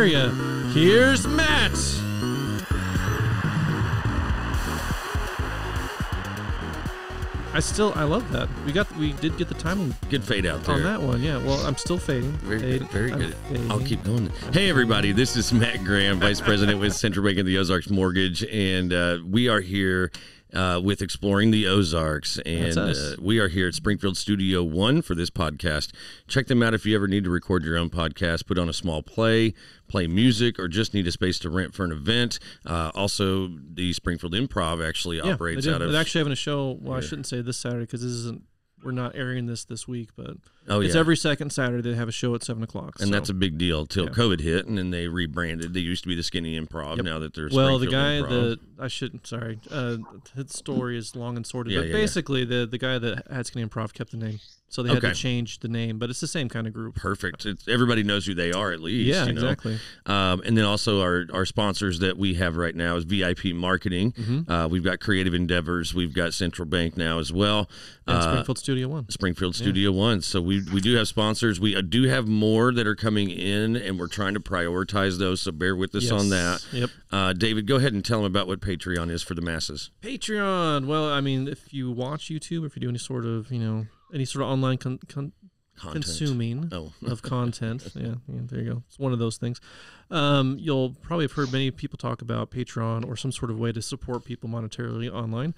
area. Here's Matt. I love that. We did get the timing. Good fade out there on that one. Yeah. Well, I'm still fading. Very good. I'll keep going. Hey, everybody. This is Matt Graham, Vice President with Central Bank of the Ozarks Mortgage, and we are here with Exploring the Ozarks, and we are here at Springfield Studio One for this podcast. Check them out if you ever need to record your own podcast, put on a small play music, or just need a space to rent for an event. Also, the Springfield Improv actually operates out of... They're actually having a show, well, I shouldn't say this Saturday because we're not airing this week, but it's every second Saturday they have a show at 7 o'clock. And that's a big deal till COVID hit, and then they rebranded. They used to be the Skinny Improv, now that they're Well, Springfield the guy Improv. His story is long and sordid, but basically the guy that had Skinny Improv kept the name. So they had to change the name, but it's the same kind of group. Perfect. Everybody knows who they are, at least. Yeah, exactly. And then also our sponsors that we have right now is VIP Marketing. Mm-hmm. We've got Creative Endeavors. We've got Central Bank now as well. And Springfield Studio One. Springfield Studio One. So we do have sponsors. We do have more that are coming in, and we're trying to prioritize those, so bear with us on that. Yep. David, go ahead and tell them about what Patreon is for the masses. Patreon. Well, I mean, if you watch YouTube, if you do any sort of online consuming of content. Yeah, there you go. It's one of those things. You'll probably have heard many people talk about Patreon or some sort of way to support people monetarily online.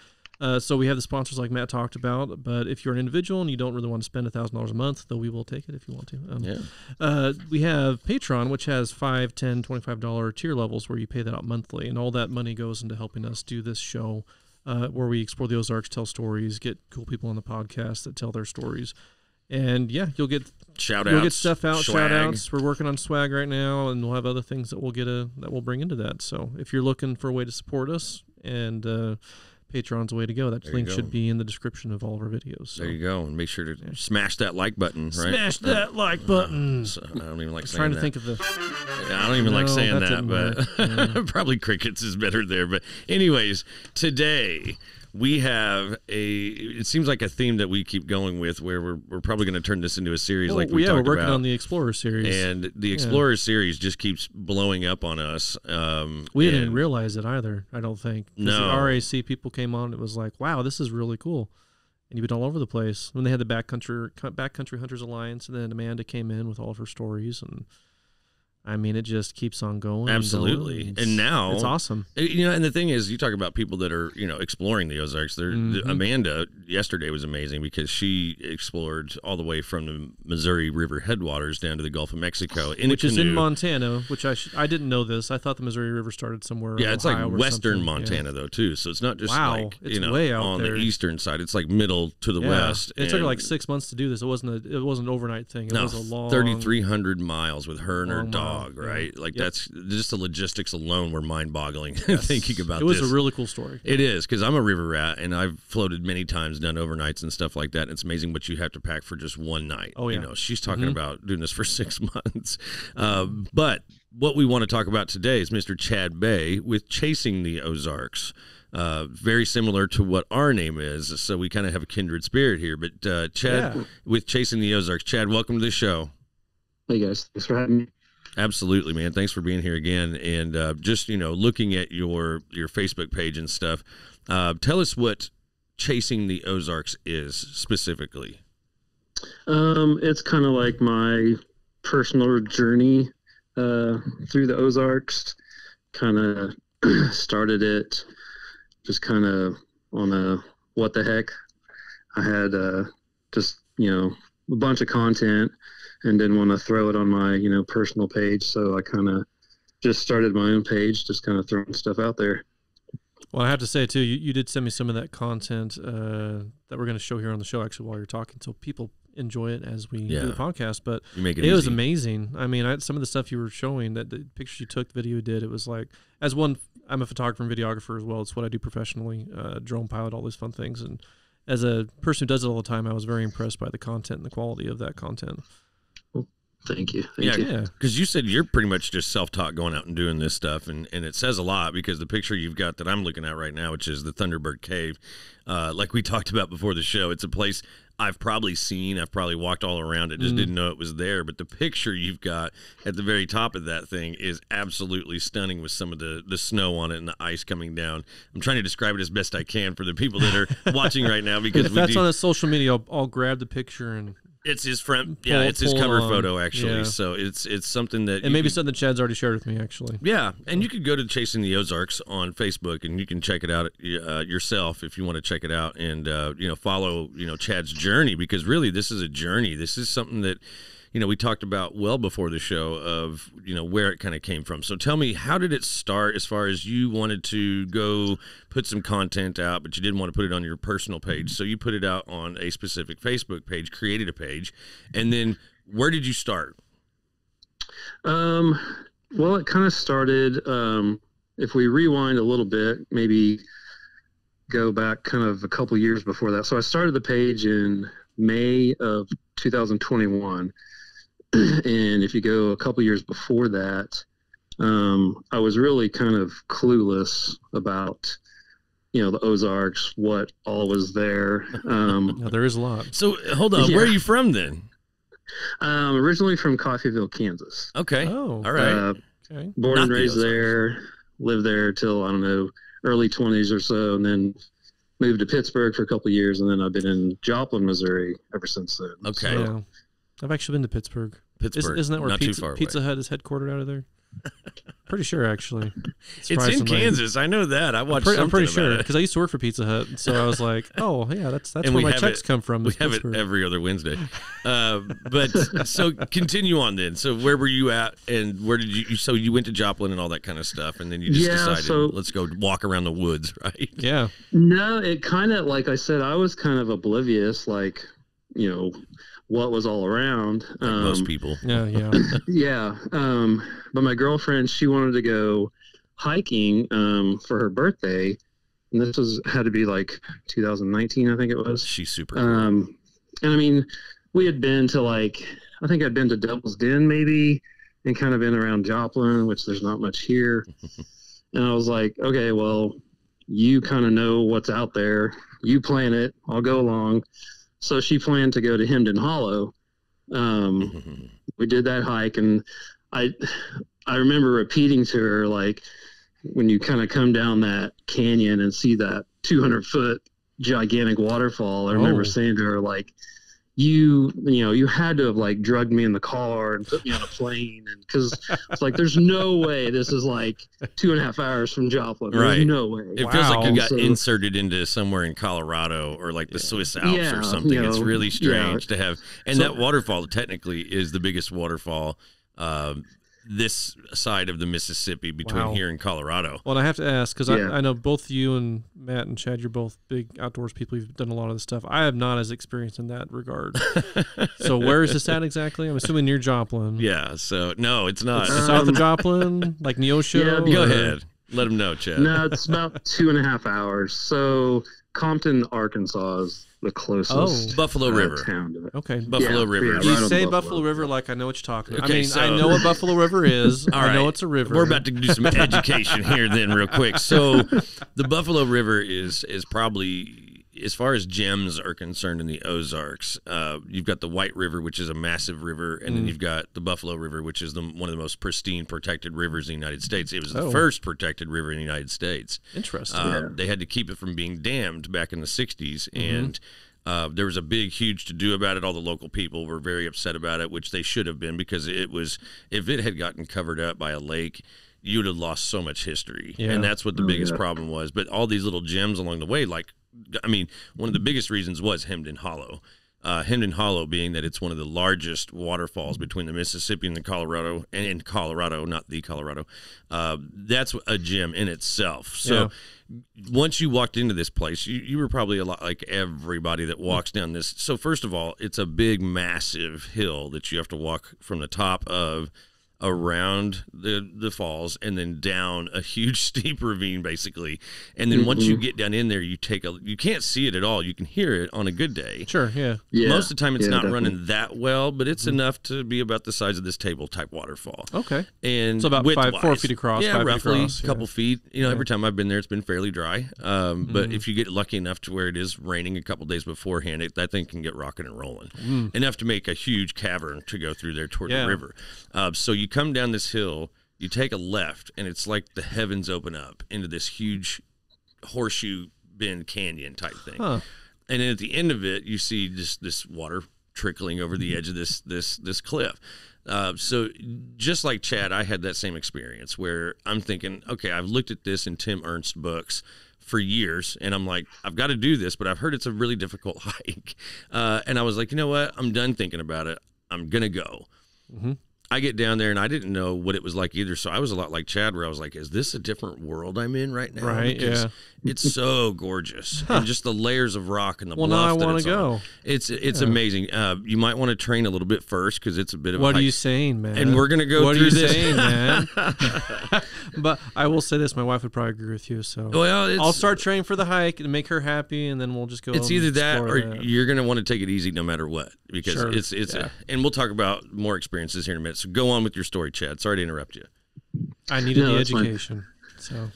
So we have the sponsors like Matt talked about, but if you're an individual and you don't really want to spend $1,000 a month, though we will take it if you want to. We have Patreon, which has $5, $10, $25 tier levels where you pay that out monthly, and all that money goes into helping us do this show where we explore the Ozarks, tell stories, get cool people on the podcast that tell their stories. And you'll get shout-outs. You'll get stuff out, shout-outs. We're working on swag right now, and we'll have other things that we'll bring into that. So if you're looking for a way to support us, and Patreon's the way to go. That link should be in the description of all of our videos. So. There you go. And make sure to smash that like button, right? Smash that like button. So, I don't even like saying that. I'm trying to think of the... I don't even like saying that, but probably crickets is better there. But anyways, today... we have it seems like a theme that we keep going with, where we're probably going to turn this into a series like we talked about. We're working on the Explorer series. And the Explorer series just keeps blowing up on us. We didn't even realize it either, I don't think. No. The RAC people came on, it was like, wow, this is really cool. And you've been all over the place. When they had the Backcountry Hunters Alliance, and then Amanda came in with all of her stories, and I mean, it just keeps on going. Absolutely. And now it's awesome. And the thing is, you talk about people that are, exploring the Ozarks. Amanda yesterday was amazing because she explored all the way from the Missouri River headwaters down to the Gulf of Mexico which is in Montana, which I didn't know this. I thought the Missouri River started somewhere. Yeah, it's Ohio like western Montana though too. So it's not just it's way out on there. The eastern side. It's like middle to the west. It took her like 6 months to do this. It wasn't an overnight thing. It was a long 3,300 miles with her and her dog. Right, that's just the logistics alone were mind-boggling. Thinking about this, it was a really cool story. It is, because I'm a river rat and I've floated many times, done overnights and stuff like that. And it's amazing what you have to pack for just one night. Oh yeah, she's talking about doing this for 6 months. But what we want to talk about today is Mr. Chad Bay with Chasing the Ozarks. Very similar to what our name is, so we kind of have a kindred spirit here. But Chad with Chasing the Ozarks. Chad, welcome to the show. Hey guys, thanks for having me. Absolutely, man. Thanks for being here again. And just, looking at your Facebook page and stuff, tell us what Chasing the Ozarks is specifically. It's kind of like my personal journey through the Ozarks. Kind of started it just kind of on a what the heck. I had just, a bunch of content and didn't want to throw it on my, personal page. So I kind of just started my own page, just kind of throwing stuff out there. Well, I have to say, too, you did send me some of that content that we're going to show here on the show, actually, while you're talking, so people enjoy it as we do the podcast. But it was amazing. I mean, some of the stuff you were showing, that the pictures you took, the video you did, it was like, I'm a photographer and videographer as well. It's what I do professionally, drone pilot, all these fun things. And as a person who does it all the time, I was very impressed by the content and the quality of that content. Thank you. Yeah, because you said you're pretty much just self-taught going out and doing this stuff, and it says a lot because the picture you've got that I'm looking at right now, which is the Thunderbird Cave, like we talked about before the show, it's a place I've probably seen. I've probably walked all around it, just didn't know it was there. But the picture you've got at the very top of that thing is absolutely stunning with some of the snow on it and the ice coming down. I'm trying to describe it as best I can for the people that are watching right now because if that's on his social media, I'll grab the picture and. It's his front, it's his cover photo actually. Yeah. So it's something that, and maybe something Chad's already shared with me actually. Yeah, and you could go to Chasing the Ozarks on Facebook and you can check it out yourself if you want to check it out and follow Chad's journey, because really this is a journey. This is something that we talked about well before the show of where it kind of came from. So tell me, how did it start as far as you wanted to go put some content out, but you didn't want to put it on your personal page. So you put it out on a specific Facebook page, created a page, and then where did you start? Well, it kind of started, if we rewind a little bit, maybe go back kind of a couple years before that. So I started the page in May of 2021. And if you go a couple years before that, I was really kind of clueless about, the Ozarks, what all was there. There is a lot. So hold on, where are you from then? Originally from Coffeyville, Kansas. Okay. Oh, all right. Okay. Born and raised there, lived there till, I don't know, early 20s or so, and then moved to Pittsburgh for a couple of years, and then I've been in Joplin, Missouri ever since then. Okay. So, yeah. I've actually been to Pittsburgh. Isn't that where Pizza Hut is headquartered out of there? Pretty sure, actually. It's in Kansas. I know that. I watched I'm pretty sure, because I used to work for Pizza Hut, so I was like, oh, yeah, that's where my checks come from. We have it every other Wednesday. But so continue on then. So where were you at, and where did you, so you went to Joplin and all that kind of stuff, and then you just decided, let's go walk around the woods, right? Yeah. No, it kind of, like I said, I was kind of oblivious, like, what was all around. Like most people. Yeah. Yeah. But my girlfriend, she wanted to go hiking for her birthday. And this had to be like 2019, I think it was. She's super cool. And I mean, we had been to I think I'd been to Devil's Den maybe, and kind of been around Joplin, which there's not much here. And I was like, okay, well, you kind of know what's out there. You plan it. I'll go along. So she planned to go to Hemden Hollow. We did that hike, and I remember repeating to her, like, when you kind of come down that canyon and see that 200-foot gigantic waterfall, I remember saying to her, like, you had to have like drugged me in the car and put me on a plane, and because it's like there's no way this is like 2.5 hours from Joplin. There's right. no way. It feels like you got inserted into somewhere in Colorado or like the Swiss Alps or something. It's really strange to have. And that waterfall technically is the biggest waterfall this side of the Mississippi between here and Colorado. Well, and I have to ask, because I know both you and Matt and Chad, you're both big outdoors people. You've done a lot of this stuff. I have not as experienced in that regard. So where is this at exactly? I'm assuming near Joplin. Yeah, so no, it's not. South of Joplin, like Neosho? Yeah, go ahead. Let them know, Chad. No, it's about 2.5 hours. So Compton, Arkansas is the closest Buffalo River town to it. Okay. Buffalo River. You say Buffalo River like I know what you're talking about. Okay, I know what Buffalo River is. I know it's a river. We're about to do some education here then real quick. So the Buffalo River is probably, as far as gems are concerned in the Ozarks, you've got the White River, which is a massive river, and then you've got the Buffalo River, which is one of the most pristine protected rivers in the United States. It was the first protected river in the United States. Interesting. They had to keep it from being dammed back in the 60s, and there was a big, huge to-do about it. All the local people were very upset about it, which they should have been, because if it had gotten covered up by a lake, you'd have lost so much history. Yeah. And that's what the biggest problem was. But all these little gems along the way, one of the biggest reasons was Hemden Hollow. Hemden Hollow being that it's one of the largest waterfalls between the Mississippi and the Colorado, and in Colorado, not the Colorado. That's a gem in itself. So once you walked into this place, you were probably a lot like everybody that walks down this. So first of all, it's a big, massive hill that you have to walk from the top of. around the falls and then down a huge steep ravine basically. And then once you get down in there, you can't see it at all. You can hear it on a good day. Sure, yeah. Most of the time it's not running that well, but it's enough to be about the size of this table type waterfall. Okay. And so about 4 feet across. Yeah, 5 roughly feet across, a couple feet. Every time I've been there, it's been fairly dry. But if you get lucky enough to where it is raining a couple days beforehand, that thing can get rocking and rolling. Enough to make a huge cavern to go through there toward the river. So you come down this hill, you take a left, and it's like the heavens open up into this huge horseshoe bend canyon type thing. And then at the end of it, you see just this water trickling over the edge of this cliff. So just like Chad, I had that same experience where I'm thinking, okay, I've looked at this in Tim Ernst books for years, and I'm like, I've got to do this, but I've heard it's a really difficult hike. And I was like, you know what? I'm done thinking about it. I'm going to go. I get down there and I didn't know what it was like either. So I was a lot like Chad, where I was like, is this a different world I'm in right now? Right. Because it's so gorgeous. And just the layers of rock and the bluff. Now I want to go. It's amazing. You might want to train a little bit first because it's a bit of What a hike. Are you saying, man? And we're going to go through this. What are you saying, man? But I will say this, my wife would probably agree with you. So I'll start training for the hike and make her happy, and then we'll just go. It's either that or you're going to want to take it easy no matter what, because and we'll talk about more experiences here in a minute. So go on with your story, Chad. Sorry to interrupt you. I needed the education. So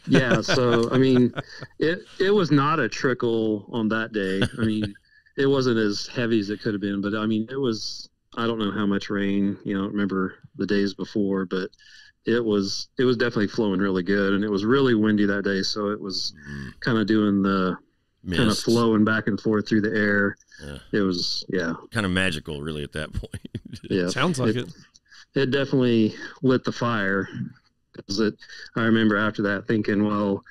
yeah, so I mean, it was not a trickle on that day. I mean, it wasn't as heavy as it could have been, but I mean, it was. I don't know how much rain. I don't remember the days before, but it was definitely flowing really good, and it was really windy that day, so it was kind of doing the kind of flowing back and forth through the air. It was kind of magical, really, at that point. Yeah, sounds like it. It definitely lit the fire. I remember after that thinking, well,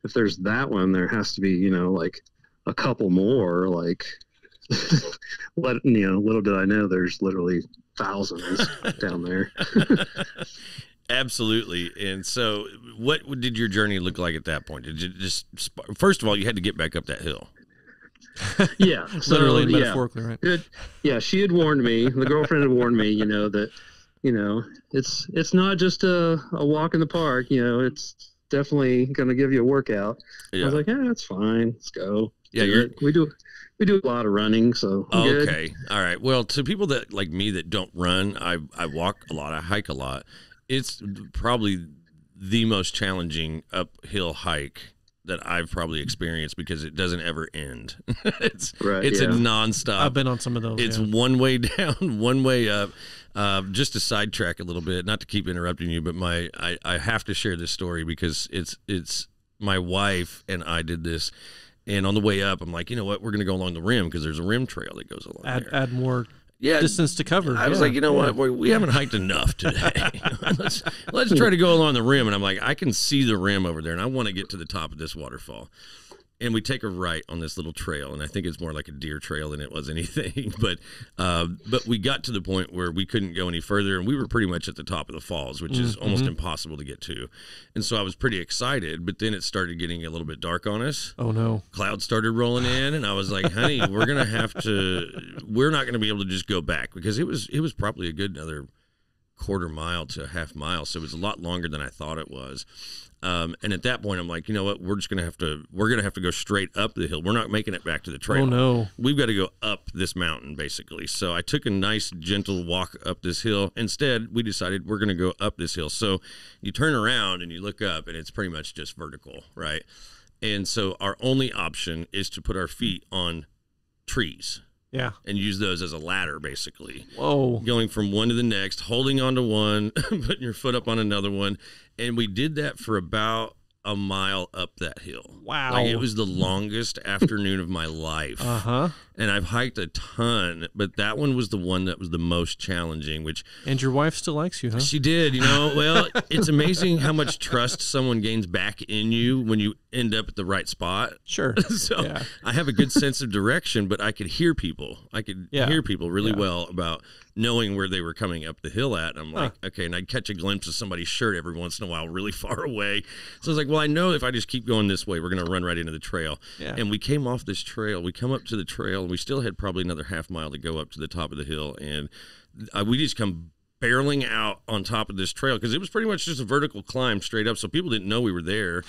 if there's that one, there has to be, like a couple more. Like, little did I know, there's literally thousands down there. Absolutely. And so, what did your journey look like at that point? Did you just first of all, you had to get back up that hill? Yeah, so, literally and metaphorically, right? She had warned me. The girlfriend had warned me, that. It's not just a walk in the park. It's definitely going to give you a workout. I was like, that's fine. Let's go. Yeah, we do a lot of running, so okay, good. All right. Well, to people that like me that don't run, I walk a lot. I hike a lot. It's probably the most challenging uphill hike that I've probably experienced because it doesn't ever end. It's a nonstop. I've been on some of those. It's one way down, one way up. Just to sidetrack a little bit, not to keep interrupting you, but I have to share this story because it's my wife and I did this, and on the way up, I'm like, you know what, we're going to go along the rim because there's a rim trail that goes along there. Add more distance to cover. I was like, you know what, we haven't hiked enough today. let's try to go along the rim, and I'm like, I can see the rim over there, and I want to get to the top of this waterfall. And we take a right on this little trail, and I think it's more like a deer trail than it was anything. But we got to the point where we couldn't go any further, and we were pretty much at the top of the falls, which is almost impossible to get to. And so I was pretty excited, but then it started getting a little bit dark on us. Oh, no. Clouds started rolling in, and I was like, honey, we're not going to be able to just go back, because it was probably a good another quarter mile to a half mile, so it was a lot longer than I thought it was. And at that point, I'm like, you know what? We're gonna have to go straight up the hill. We're not making it back to the trail. Oh no! We've got to go up this mountain, basically. So I took a nice, gentle walk up this hill. Instead, we decided we're gonna go up this hill. So you turn around and you look up, and it's pretty much just vertical, right? And so our only option is to put our feet on trees. Yeah. And use those as a ladder, basically. Whoa. Going from one to the next, holding on to one, putting your foot up on another one. And we did that for about a mile up that hill. Wow. Like, it was the longest afternoon of my life. Uh-huh. And I've hiked a ton, but that one was the one that was the most challenging, which... And your wife still likes you, huh? She did, Well, it's amazing how much trust someone gains back in you when you end up at the right spot. Sure. So I have a good sense of direction, but I could hear people. I could hear people really well about knowing where they were coming up the hill at. And I'm like, okay, and I'd catch a glimpse of somebody's shirt every once in a while really far away. So I was like, well, I know if I just keep going this way, we're going to run right into the trail. Yeah. And we came off this trail. We come up to the trail, and we still had probably another half mile to go up to the top of the hill. And we just come barreling out on top of this trail because it was pretty much just a vertical climb straight up, so people didn't know we were there.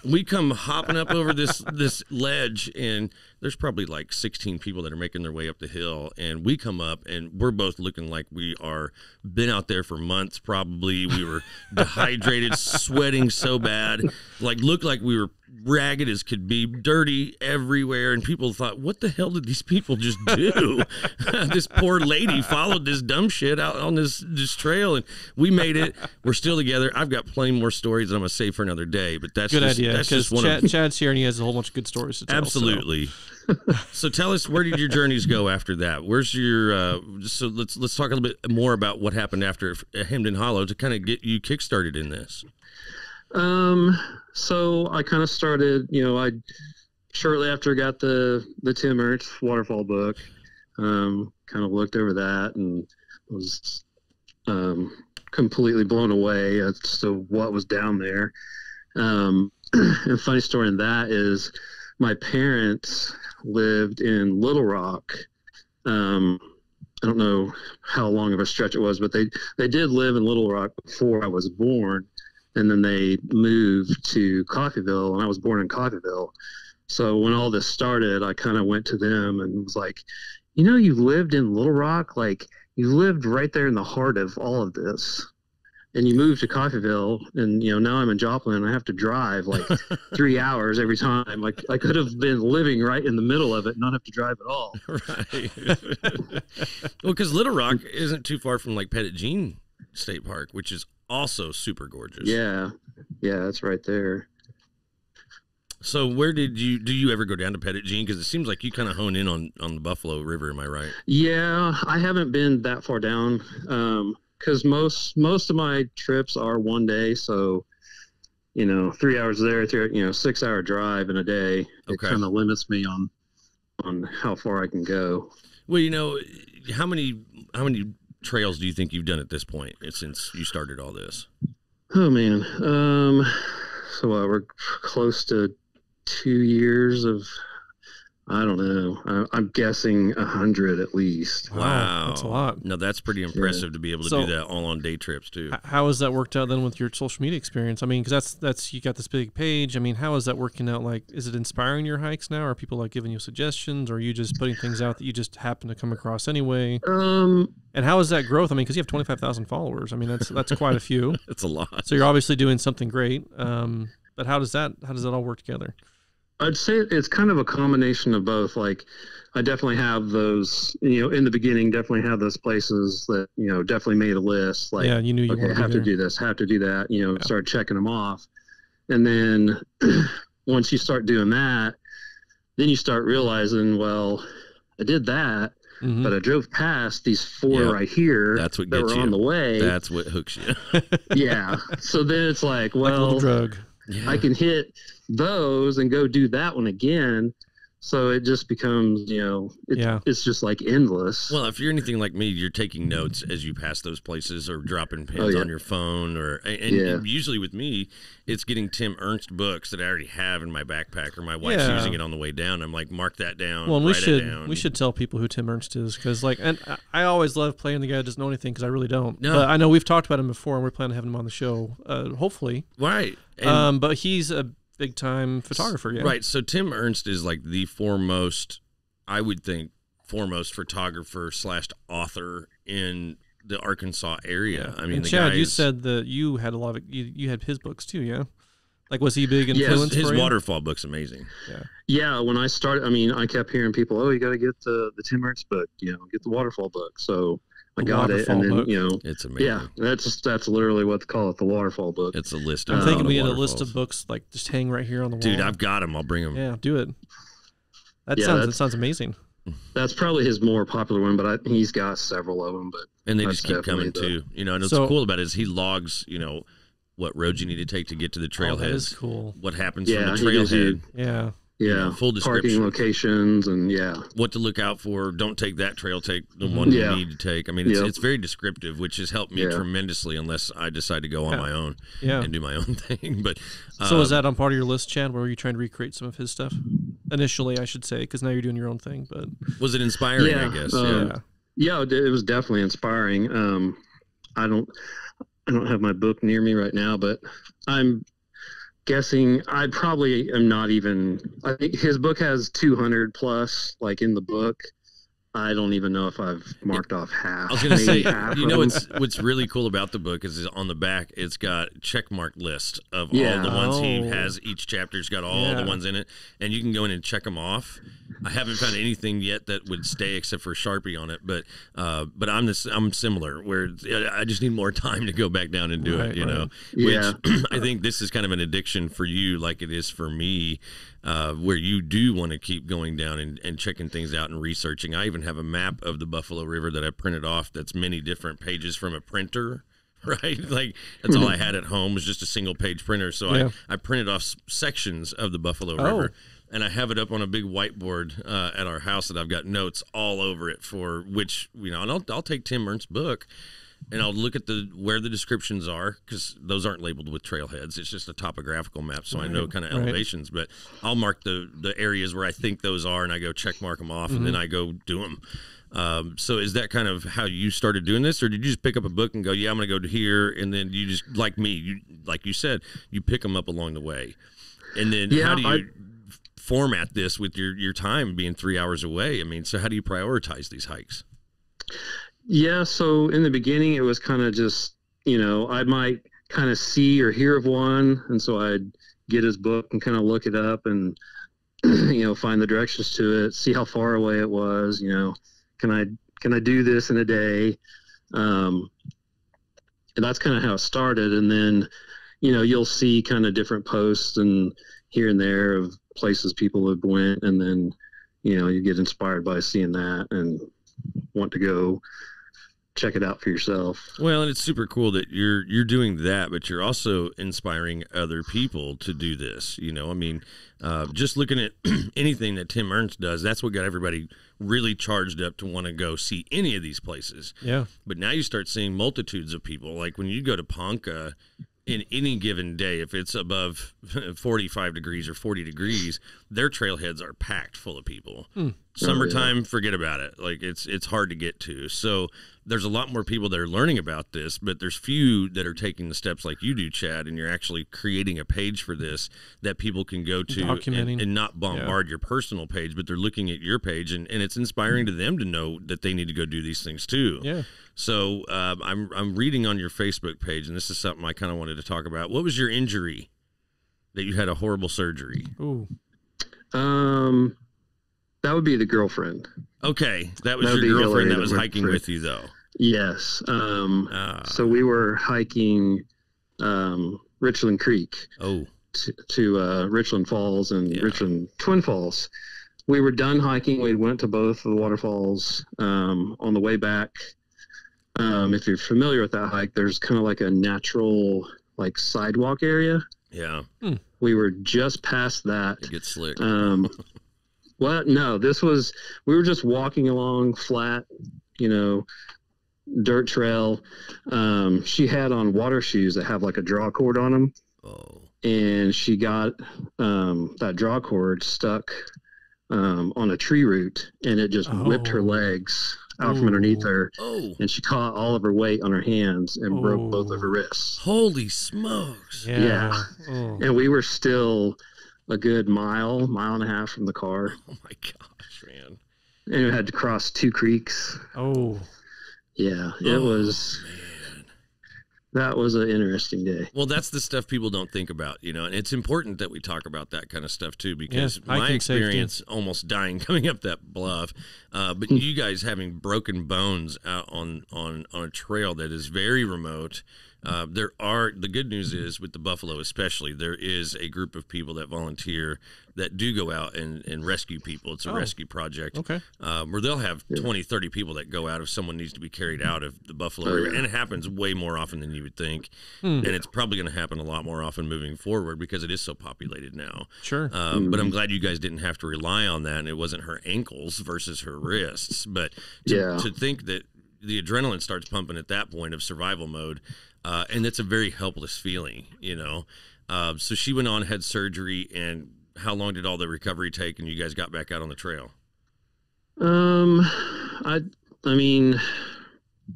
We come hopping up over this ledge, and there's probably like 16 people that are making their way up the hill, and we come up, and we're both looking like we are been out there for months probably. We were dehydrated, sweating so bad, like looked like we were ragged as could be, dirty everywhere, and people thought, what the hell did these people just do? This poor lady followed this dumb shit out on this trail, and we made it. We're still together. I've got plenty more stories that I'm gonna save for another day, but that's good just, idea, that's just one Chad's here and he has a whole bunch of good stories to tell. Absolutely. So tell us, where did your journeys go after that? Where's your so let's talk a little bit more about what happened after Hemden Hollow to kind of get you kickstarted in this. So I kind of started, I shortly after I got the Tim Ernst waterfall book, kind of looked over that and was completely blown away as to what was down there. And funny story in that is my parents lived in Little Rock. I don't know how long of a stretch it was, but they did live in Little Rock before I was born. And then they moved to Coffeyville, and I was born in Coffeyville. So when all this started, I kind of went to them and was like, you lived in Little Rock? Like, you lived right there in the heart of all of this. And you moved to Coffeyville, and, now I'm in Joplin, and I have to drive like 3 hours every time. Like, I could have been living right in the middle of it and not have to drive at all. Right. Well, because Little Rock isn't too far from, like, Pettit Jean State Park, which is also super gorgeous. Yeah, that's right there. So where do you ever go down to Pettit Jean? Because it seems like you kind of hone in on the Buffalo River. Am I right? Yeah, I haven't been that far down because most of my trips are one day. So 3 hours there, 6-hour drive in a day. It kind of limits me on how far I can go. Well, how many trails do you think you've done at this point since you started all this? Oh man, so we're close to 2 years of, I don't know, I'm guessing 100 at least. Wow, that's a lot. No, that's pretty impressive to be able to do that all on day trips too. How has that worked out then with your social media experience? I mean, because that's you got this big page. I mean, how is that working out? Like, is it inspiring your hikes now? Are people like giving you suggestions, or are you just putting things out that you just happen to come across anyway? And how is that growth? I mean, because you have 25,000 followers. I mean, that's quite a few. It's a lot. So you're obviously doing something great. But how does that all work together? I'd say it's kind of a combination of both. Like, I definitely have those, in the beginning, definitely have those places that, definitely made a list. Like, yeah, you knew you have to do this, have to do that, start checking them off. And then once you start doing that, then you start realizing, well, I did that, but I drove past these 4 right here. That's what that gets were you on the way. That's what hooks you. Yeah. So then it's like, well, like a little drug. Yeah. I can hit those and go do that one again. So it just becomes, it's just like endless. Well, if you're anything like me, you're taking notes as you pass those places or dropping pins on your phone and usually with me, it's getting Tim Ernst books that I already have in my backpack or my wife's using it on the way down. I'm like, mark that down. Well, we should tell people who Tim Ernst is because and I always love playing the guy that doesn't know anything because I really don't. No. But I know we've talked about him before and we're planning to have him on the show, hopefully. Right. But he's a big time photographer, yeah. Right. So Tim Ernst is like the foremost photographer / author in the Arkansas area. I mean, and Chad, you said that you had a lot of you had his books too, yeah. Like, was he big influence? His waterfall book's amazing. Yeah. When I started, I kept hearing people, "Oh, you got to get the Tim Ernst book. Get the waterfall book." So I got it, and then it's amazing. Yeah, that's literally what they call it, the waterfall book. It's a list. I'm thinking we get a list of books like just hang right here on the wall. Dude, I've got them. I'll bring them. Yeah, do it. That sounds amazing. That's probably his more popular one, but he's got several of them. And they just keep coming too. And what's cool about it is he logs, what roads you need to take to get to the trailhead. That is cool. What happens from the trailhead. Full description. Parking locations and what to look out for. Don't take that trail. Take the one you need to take. I mean, it's very descriptive, which has helped me tremendously. Unless I decide to go on my own and do my own thing. But so is that on part of your list, Chad? Where were you trying to recreate some of his stuff initially? I should say, because now you're doing your own thing. But was it inspiring? I guess. Yeah, it was definitely inspiring. I don't have my book near me right now, but I'm guessing I probably am not even. I think his book has 200 plus, like in the book. I don't even know if I've marked off half. I was going to say, you know, what's really cool about the book is on the back, it's got check mark list of all the ones he has. Each chapter's got all the ones in it, and you can go in and check them off. I haven't found anything yet that would stay except for Sharpie on it, but I'm similar, where I just need more time to go back down and do it, you know. Yeah. Which I think this is kind of an addiction for you, like it is for me. Where you do want to keep going down and checking things out and researching. I even have a map of the Buffalo River that I printed off that's many different pages from a printer, right? Like that's all I had at home was just a single page printer. So I printed off sections of the Buffalo River, and I have it up on a big whiteboard at our house that I've got notes all over it for which, you know, and I'll take Tim Ernst's book and I'll look at where the descriptions are, because those aren't labeled with trailheads. It's just a topographical map, so I know kind of elevations. But I'll mark the areas where I think those are, and I go check mark them off, and then I go do them. So is that kind of how you started doing this, or did you just pick up a book and go, yeah, I'm going to go to here, and then you just, like me, like you said, you pick them up along the way? And then how do you format this with your time being 3 hours away? I mean, so how do you prioritize these hikes? Yeah, so in the beginning, it was kind of just, you know, I might kind of see or hear of one, and so I'd get his book and kind of look it up and, you know, find the directions to it, see how far away it was, you know, can I do this in a day? And that's kind of how it started. And then, you know, you'll see kind of different posts and here and there of places people have went, and then, you know, you get inspired by seeing that and want to go check it out for yourself. Well, and it's super cool that you're doing that, but you're also inspiring other people to do this. You know, I mean, just looking at anything that Tim Ernst does, that's what got everybody really charged up to want to go see any of these places. Yeah. But now you start seeing multitudes of people. Like when you go to Ponca, in any given day, if it's above 45 degrees or 40 degrees, their trailheads are packed full of people. Summertime, forget about it. Like it's hard to get to. So there's a lot more people that are learning about this, but there's few that are taking the steps like you do, Chad, and you're actually creating a page for this that people can go to and not bombard your personal page, but they're looking at your page, and it's inspiring to them to know that they need to go do these things too. Yeah. So I'm reading on your Facebook page, and this is something I kind of wanted to talk about. What was your injury that you had a horrible surgery? Ooh. That would be the girlfriend. Okay, that was your girlfriend that was hiking with you, though. Yes. So we were hiking Richland Creek. To Richland Falls and Richland Twin Falls. We were done hiking. We went to both of the waterfalls. On the way back, if you're familiar with that hike, there's kind of like a natural like sidewalk area. Yeah. We were just past that. It gets slick. Well, no, we were just walking along flat, you know, dirt trail. She had on water shoes that have like a draw cord on them. Oh. And she got that draw cord stuck on a tree root, and it just whipped her legs out from underneath her. Oh. And she caught all of her weight on her hands and broke both of her wrists. Holy smokes. Yeah. And we were still a good mile and a half from the car. Oh my gosh, man. And we had to cross 2 creeks. Oh. Yeah, it was. Man. That was an interesting day. Well, that's the stuff people don't think about, you know, and it's important that we talk about that kind of stuff too, because my experience almost dying coming up that bluff, but you guys having broken bones out on a trail that is very remote. The good news is with the buffalo especially, there is a group of people that volunteer that do go out and rescue people. It's a rescue project. Okay. Where they'll have 20, 30 people that go out if someone needs to be carried out of the Buffalo River. And it happens way more often than you would think. And it's probably going to happen a lot more often moving forward because it is so populated now. Sure. But I'm glad you guys didn't have to rely on that, and it wasn't her ankles versus her wrists. But to think that the adrenaline starts pumping at that point of survival mode, and it's a very helpless feeling, you know. So she went on, had surgery, and how long did all the recovery take, and you guys got back out on the trail? I mean,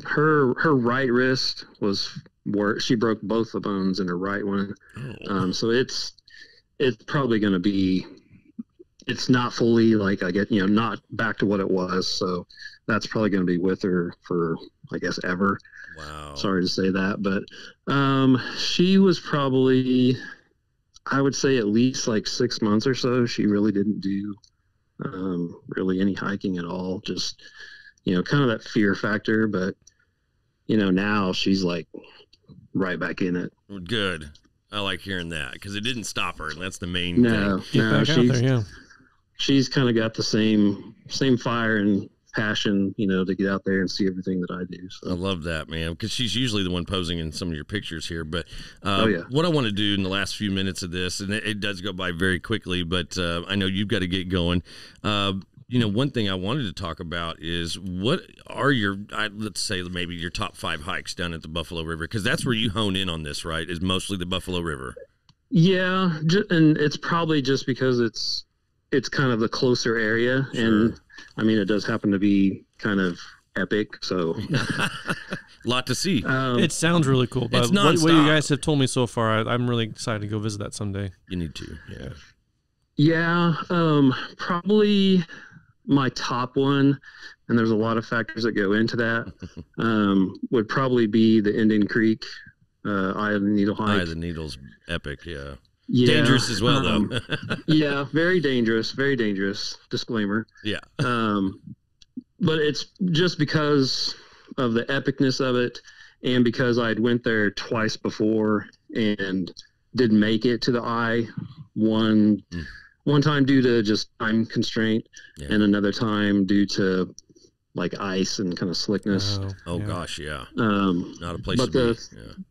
her right wrist was where she broke both the bones in her right one. So it's probably going to be, it's not fully like, I get, not back to what it was. So that's probably going to be with her for, I guess, ever. Wow. Sorry to say that, but she was probably, I would say, at least like 6 months or so. She really didn't do really any hiking at all. Just, kind of that fear factor. But, now she's like right back in it. Good. I like hearing that because it didn't stop her, and that's the main thing. No, she's kind of got the same fire and passion, to get out there and see everything that I do. So. I love that, man, because she's usually the one posing in some of your pictures here. But yeah. What I want to do in the last few minutes of this, and it does go by very quickly, but I know you've got to get going. One thing I wanted to talk about is what are let's say maybe your top 5 hikes down at the Buffalo River, because that's where you hone in on this, right? Is mostly the Buffalo River. Yeah, and it's probably just because it's kind of the closer area, sure. And I mean, it does happen to be kind of epic, so a lot to see. It sounds really cool, but what you guys have told me so far, I'm really excited to go visit that someday. You need to, yeah. Yeah, probably my top one, and there's a lot of factors that go into that, would probably be the Indian Creek Eye of the Needle hike. Eye of the Needle's epic, yeah. Yeah, dangerous as well, though. Yeah, very dangerous. Disclaimer. Yeah. But it's just because of the epicness of it, and because I'd went there twice before and didn't make it to the eye. One time due to just time constraint, and another time due to like ice and kind of slickness. Gosh, yeah. Not a place to be.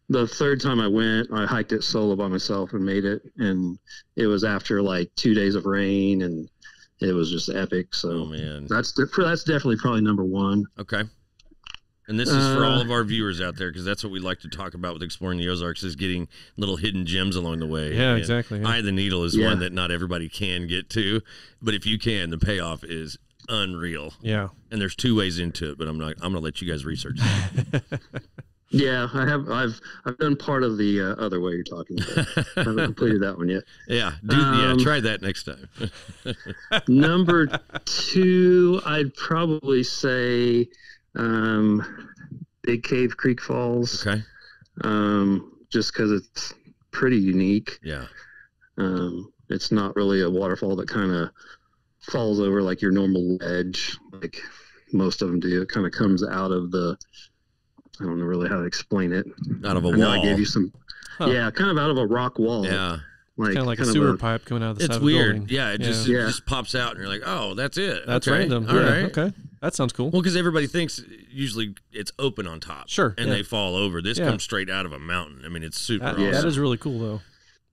The third time I went, I hiked it solo by myself and made it, and it was after like 2 days of rain, and it was just epic. So man, that's definitely probably number one. Okay. And this is for all of our viewers out there, because that's what we like to talk about with exploring the Ozarks, is getting little hidden gems along the way. Yeah, exactly. Yeah. Eye of the Needle is one that not everybody can get to, but if you can, the payoff is unreal. Yeah. And there's 2 ways into it, but I'm going to let you guys research that. Yeah, I've done part of the other way you're talking about. I haven't completed that one yet. Yeah, try that next time. Number 2, I'd probably say Big Cave Creek Falls. Okay. Just because it's pretty unique. Yeah. It's not really a waterfall that kind of falls over like your normal ledge, like most of them do. It kind of comes out of I don't know really how to explain it. Out of a wall. I gave you some, kind of out of a rock wall. Yeah. Like, kind of like a sewer pipe coming out of the side of the weird. building. Yeah, it just pops out, and you're like, oh, that's it. That's okay. random. All right. Okay. That sounds cool. Well, because everybody thinks usually it's open on top. Sure. And they fall over. This comes straight out of a mountain. I mean, it's super awesome. That is really cool, though.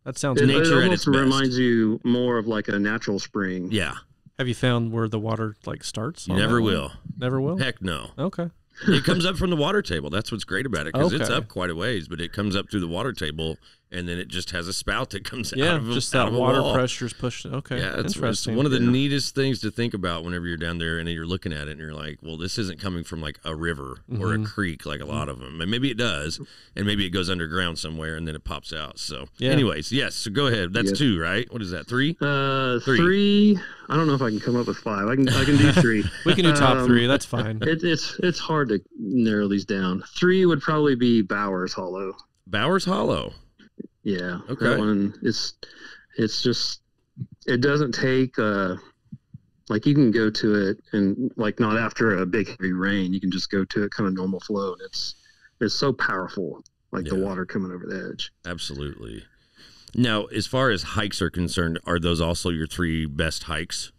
That sounds It nature almost at its best. reminds you more of like a natural spring. Yeah. Have you found where the water starts? You never will. Never will? Heck no. Okay. It comes up from the water table. That's what's great about it, because it's up quite a ways, but it comes up through the water table, and then it just has a spout that comes out of just out that of water wall. pressure's pushed. Okay, yeah, it's one of the neatest things to think about whenever you're down there and you're looking at it and you're like, well, this isn't coming from like a river or a creek like a lot of them. And maybe it does, and maybe it goes underground somewhere and then it pops out. So anyways, yes, so go ahead. That's 2, right? What is that, 3? 3. I don't know if I can come up with 5. I can do 3. We can do top 3. That's fine. It's hard to narrow these down. 3 would probably be Bowers Hollow. Bowers Hollow. Yeah. Okay. That one, it's just, it doesn't take, like you can go to it and like not after a big heavy rain, you can just go to it kind of normal flow. And it's so powerful, like the water coming over the edge. Absolutely. Now, as far as hikes are concerned, are those also your 3 best hikes?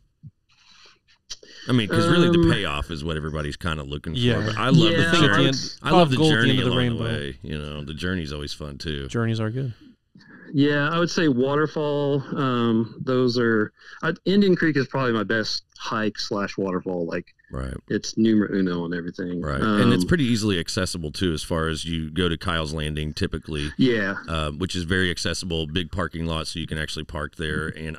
I mean, because really the payoff is what everybody's kind of looking for. But I love the journey. I love the journey along the way. You know, the journey's always fun too. Journeys are good. Yeah, I would say waterfall. Those are Indian Creek is probably my best hike / waterfall. Like, right, it's numero uno and everything. Right, and it's pretty easily accessible too, as far as you go to Kyle's Landing typically. Yeah, which is very accessible, big parking lot, so you can actually park there. And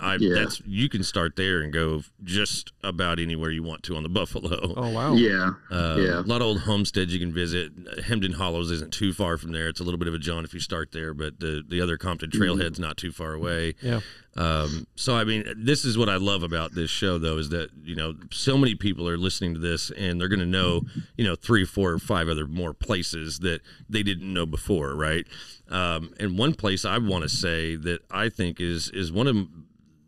you can start there and go just about anywhere you want to on the Buffalo. Oh wow, yeah. A lot of old homesteads you can visit. Hemden Hollows isn't too far from there. It's a little bit of a jaunt if you start there, but the other Compton Trailhead's not too far away. Yeah. So I mean, this is what I love about this show, though, is that so many people are listening to this and they're going to know 3, 4, or 5 other more places that they didn't know before, right? And one place I want to say that I think is one of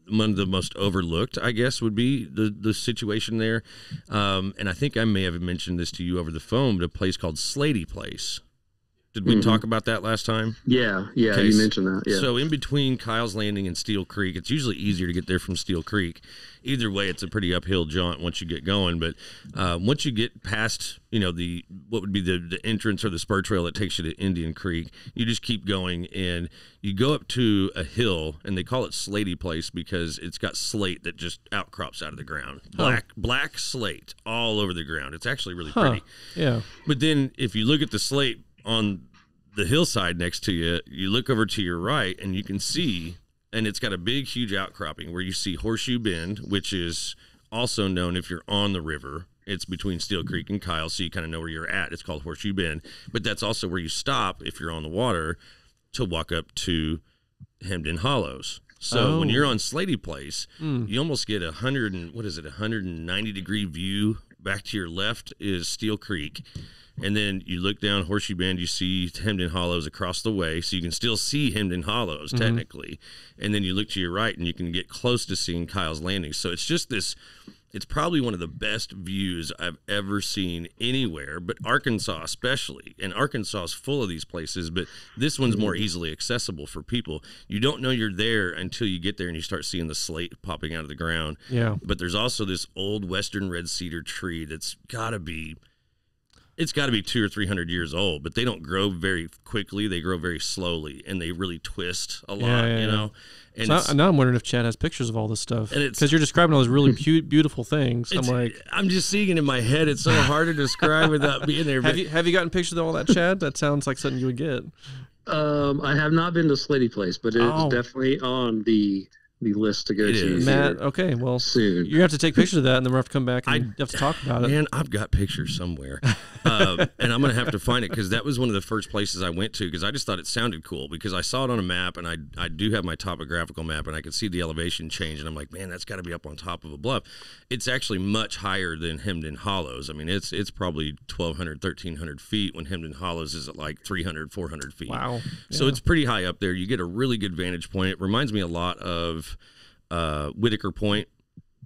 the most overlooked, I guess, would be the situation there. And I think I may have mentioned this to you over the phone, but a place called Slady Place. Did we talk about that last time? Yeah, okay, you mentioned that. Yeah. So in between Kyle's Landing and Steel Creek, it's usually easier to get there from Steel Creek. Either way, it's a pretty uphill jaunt once you get going. But once you get past, what would be the entrance or the spur trail that takes you to Indian Creek, you just keep going and you go up to a hill, and they call it Slady Place because it's got slate that just outcrops out of the ground. Black slate all over the ground. It's actually really pretty. Yeah. But then if you look at the slate on the hillside next to you, you look over to your right and you can see, and it's got a big, huge outcropping where you see Horseshoe Bend, which is also known, if you're on the river, it's between Steel Creek and Kyle, so you kind of know where you're at. It's called Horseshoe Bend, but that's also where you stop if you're on the water to walk up to Hemden Hollows. So when you're on Slady Place, you almost get 190-degree view. Back to your left is Steel Creek. And then you look down Horseshoe Bend, you see Hemden Hollows across the way, so you can still see Hemden Hollows, technically. And then you look to your right, and you can get close to seeing Kyle's Landing. So it's just this, it's probably one of the best views I've ever seen anywhere, but Arkansas especially. And Arkansas is full of these places, but this one's more easily accessible for people. You don't know you're there until you get there and you start seeing the slate popping out of the ground. Yeah. But there's also this old western red cedar tree that's got to be... It's got to be 200 or 300 years old, but they don't grow very quickly. They grow very slowly, and they really twist a lot, And so now I'm wondering if Chad has pictures of all this stuff, because you're describing all those really beautiful things. I'm just seeing it in my head. It's so hard to describe without being there. Have you gotten pictures of all that, Chad? That sounds like something you would get. I have not been to Slady Place, but it's definitely on the list to go to. Matt, okay, well, soon. You have to take pictures of that, and then we'll have to come back and you have to talk about it. Man, I've got pictures somewhere. And I'm going to have to find it, because that was one of the first places I went to, because I just thought it sounded cool, because I saw it on a map, and I do have my topographical map, and I could see the elevation change, and I'm like, man, that's got to be up on top of a bluff. It's actually much higher than Hemden Hollows. I mean, it's probably 1,200, 1,300 feet, when Hemden Hollows is at like 300, 400 feet. Wow. So it's pretty high up there. You get a really good vantage point. It reminds me a lot of Whitaker Point.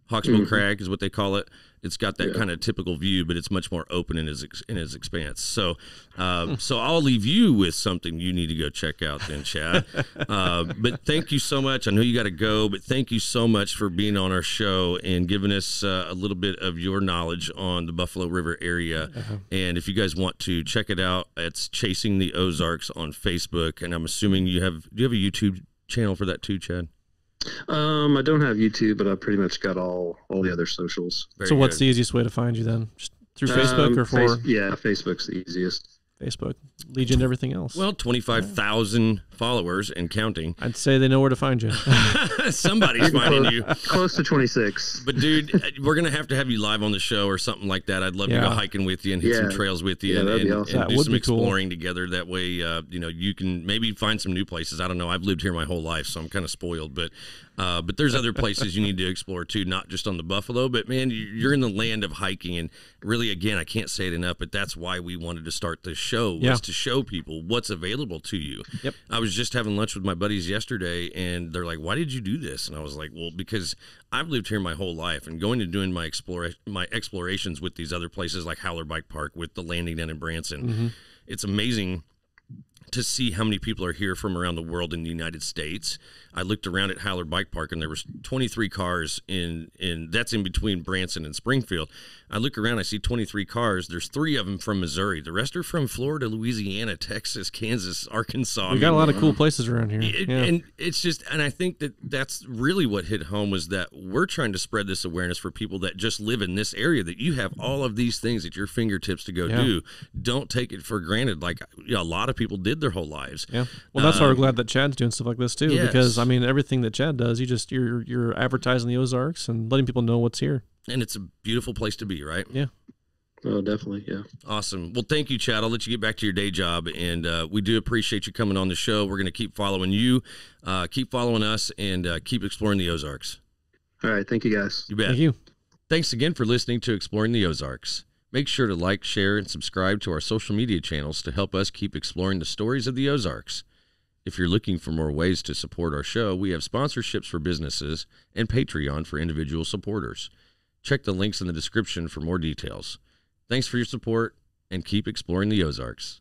Hawksbill Crag is what they call it. It's got that kind of typical view, but it's much more open in its expanse. So so I'll leave you with something you need to go check out then, Chad. But thank you so much. I know you got to go, but thank you so much for being on our show and giving us a little bit of your knowledge on the Buffalo River area. And if you guys want to check it out, it's Chasing the Ozarks on Facebook. And I'm assuming do you have a YouTube channel for that too, Chad? I don't have YouTube, but I've pretty much got all the other socials. So what's the easiest way to find you then? Just through Facebook or Facebook's the easiest. Facebook, Legion, everything else. Well, 25,000 followers and counting. I'd say they know where to find you. Somebody's finding you. Close to 26. But dude, we're gonna have to have you live on the show or something like that. I'd love to go hiking with you and hit some trails with you and do some exploring together. That way, you can maybe find some new places. I don't know. I've lived here my whole life, so I'm kind of spoiled. But there's other places you need to explore too, not just on the Buffalo. But man, you're in the land of hiking, and really, again, I can't say it enough. But that's why we wanted to start this show, was to show people what's available to you. Yep. I was just having lunch with my buddies yesterday, and they're like, "Why did you do this?" And I was like, "Well, because I've lived here my whole life, and going and doing my explorations with these other places like Howler Bike Park, with the landing down in Branson, it's amazing to see how many people are here from around the world in the United States. I looked around at Howler Bike Park, and there was 23 cars that's in between Branson and Springfield. I look around, I see 23 cars. There's 3 of them from Missouri. The rest are from Florida, Louisiana, Texas, Kansas, Arkansas. We got a lot of cool places around here. And it's just, and I think that's really what hit home, was that we're trying to spread this awareness for people that just live in this area, that you have all of these things at your fingertips to go do. Don't take it for granted. Like, a lot of people did their whole lives. Yeah. Well, that's why we're glad that Chad's doing stuff like this too, because I mean, everything that Chad does, you're advertising the Ozarks and letting people know what's here. And it's a beautiful place to be, right? Yeah. Oh, definitely. Yeah. Awesome. Well, thank you, Chad. I'll let you get back to your day job. And we do appreciate you coming on the show. We're going to keep following you, keep following us, and keep exploring the Ozarks. All right. Thank you, guys. You bet. Thank you. Thanks again for listening to Exploring the Ozarks. Make sure to like, share, and subscribe to our social media channels to help us keep exploring the stories of the Ozarks. If you're looking for more ways to support our show, we have sponsorships for businesses and Patreon for individual supporters. Check the links in the description for more details. Thanks for your support, and keep exploring the Ozarks.